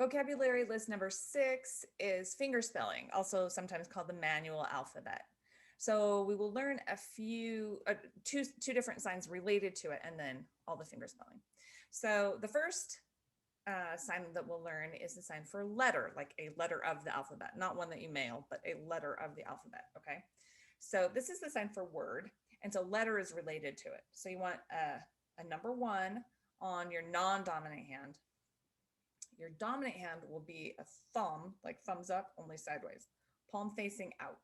Vocabulary list number 6 is fingerspelling, also sometimes called the manual alphabet. So we will learn two different signs related to it, and then all the fingerspelling. So the first sign that we'll learn is the sign for letter, like a letter of the alphabet, not one that you mail, but a letter of the alphabet. Okay. So this is the sign for word, and so letter is related to it. So you want a number 1 on your non-dominant hand. Your dominant hand will be a thumb, like thumbs up, only sideways, palm facing out,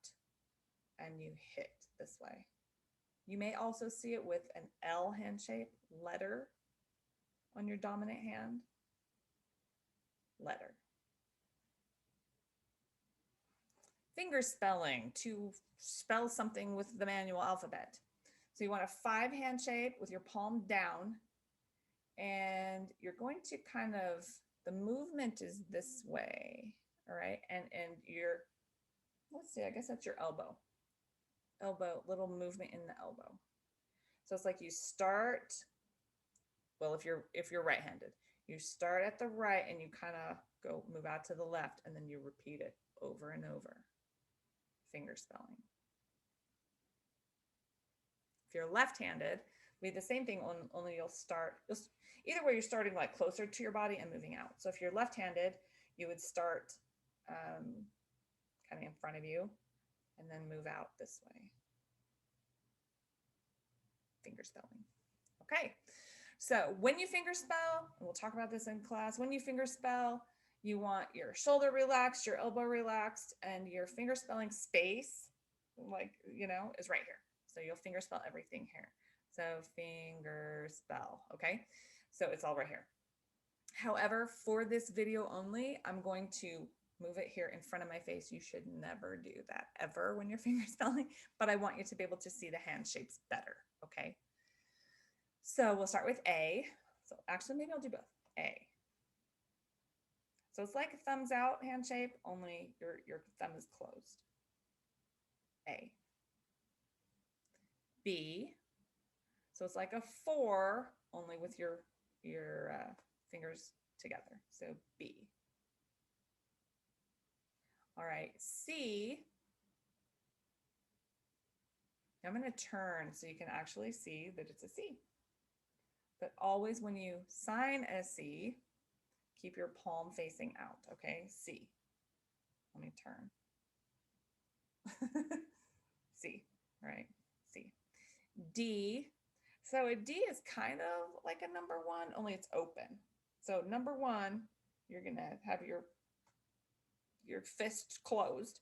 and you hit this way. You may also see it with an L hand shape, letter on your dominant hand, letter. Finger spelling, to spell something with the manual alphabet. So you want a 5 hand shape with your palm down, and you're going to kind of, the movement is this way, all right? And your, let's see, I guess that's your elbow, little movement in the elbow. So it's like you start, well, if you're right-handed, you start at the right and you kind of go move out to the left, and then you repeat it over and over. Finger spelling. If you're left-handed, be the same thing, only you'll either way, you're starting like closer to your body and moving out. So if you're left-handed, you would start kind of in front of you and then move out this way. Finger spelling. Okay, so when you finger spell, and we'll talk about this in class, when you finger spell, you want your shoulder relaxed, your elbow relaxed, and your finger spelling space, like, is right here. So you'll finger spell everything here. So finger spell, okay? So it's all right here. However, for this video only, I'm going to move it here in front of my face. You should never do that ever when you're finger spelling, but I want you to be able to see the hand shapes better, okay? So we'll start with A. So actually, maybe I'll do both. A. So it's like a thumbs out hand shape, only your thumb is closed. A. B. So it's like a 4, only with your fingers together. So B. All right, C. I'm going to turn so you can actually see that it's a C. But always when you sign a C, keep your palm facing out, okay? C. Let me turn. C, right? C. D. So a D is kind of like a number 1, only it's open. So number 1, you're going to have your fist closed,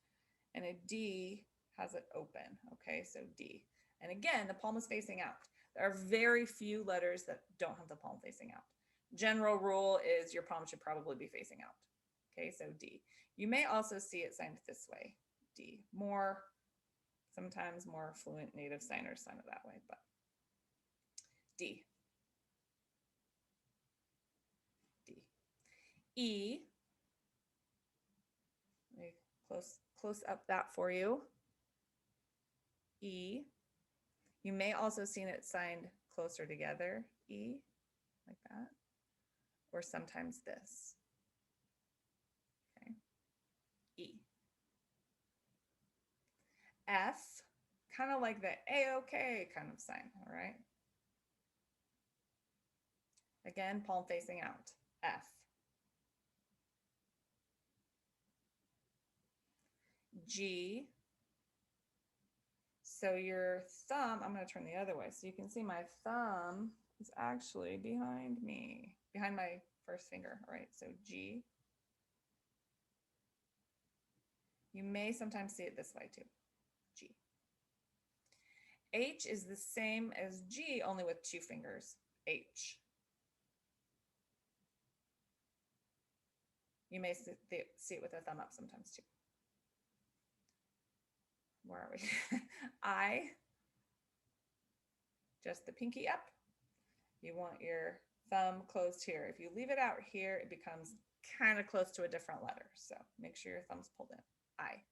and a D has it open. Okay, so D. And again, the palm is facing out. There are very few letters that don't have the palm facing out. General rule is your palm should probably be facing out. Okay, so D. You may also see it signed this way, D. Sometimes more fluent native signers sign it that way, but D. D. E. Let me close up that for you. E. You may also see it signed closer together, E, like that, or sometimes this. Okay. E. F, kind of like the A-OK kind of sign, all right? Again, palm facing out, F. G. So your thumb, I'm going to turn the other way so you can see my thumb is actually behind me, behind my first finger, all right? So G. You may sometimes see it this way too, G. H is the same as G, only with 2 fingers, H. You may see it with a thumb up sometimes too. Where are we? I, just the pinky up. You want your thumb closed here. If you leave it out here, it becomes kind of close to a different letter. So make sure your thumb's pulled in. I,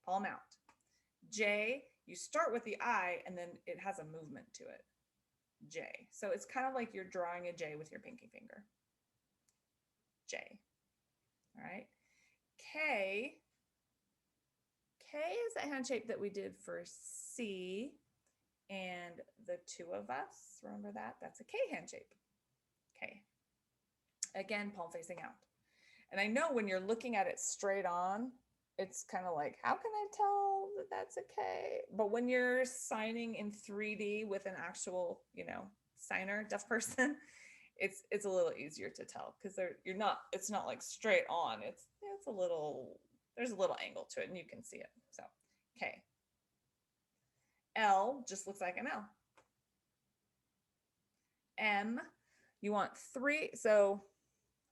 palm out. J, you start with the I and then it has a movement to it. J. So it's kind of like you're drawing a J with your pinky finger. J. All right. K is a hand shape that we did for C and the two of us. Remember that? That's a K hand shape. K. Again, palm facing out. And I know when you're looking at it straight on, it's kind of like, how can I tell that that's a K? But when you're signing in 3D with an actual, signer, deaf person, it's a little easier to tell because it's not like straight on. It's a little, there's a little angle to it and you can see it. So K. L just looks like an L. M, you want 3. So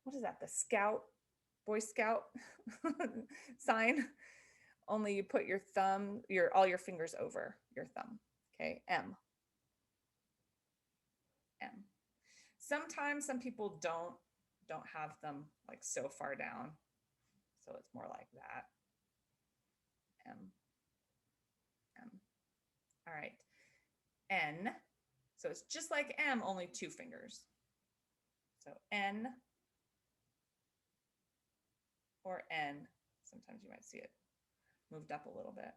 what is that? The Scout, Boy Scout sign. Only you put your thumb, all your fingers over your thumb. Okay, M. M. Sometimes some people don't have them like so far down. So it's more like that. M. M. All right. N. So it's just like M, only 2 fingers. So N or N. Sometimes you might see it moved up a little bit.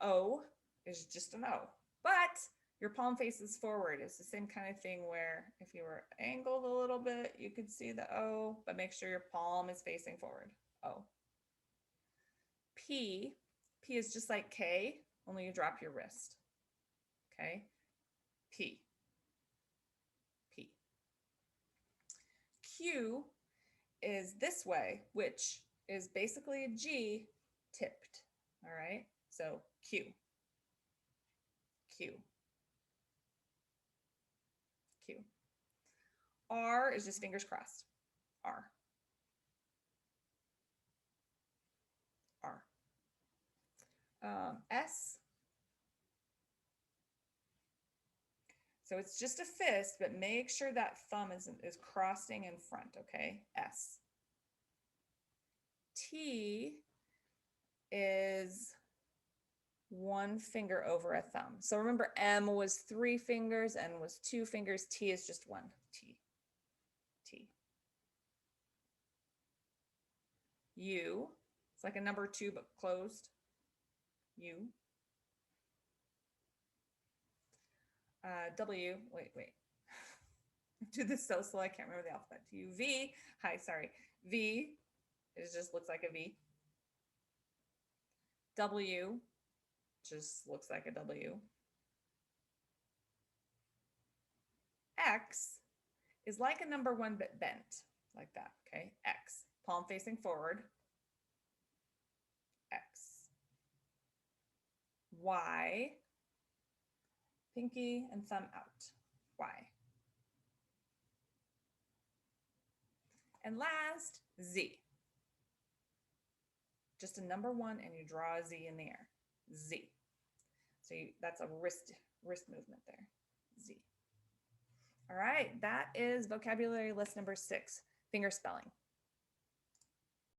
O is just an O, but your palm faces forward. It's the same kind of thing where if you were angled a little bit, you could see the O, but make sure your palm is facing forward. O. P is just like K, only you drop your wrist. Okay. P. Q is this way, which is basically a G tipped. All right. So Q. R is just fingers crossed. R. S. So it's just a fist, but make sure that thumb is crossing in front, okay? S. T is 1 finger over a thumb. So remember, M was 3 fingers, N was 2 fingers, T is just 1. T. U, it's like a number 2 but closed. U. W, wait. Do this so slow I can't remember the alphabet. U. V, hi, sorry. V, it just looks like a V. W, just looks like a W. X is like a number 1 but bent, like that, okay? X, palm facing forward. X. Y, pinky and thumb out. Y. And last, Z. Just a number 1 and you draw a Z in the air. Z. So that's a wrist movement there. Z. All right, that is vocabulary list number 6, finger spelling.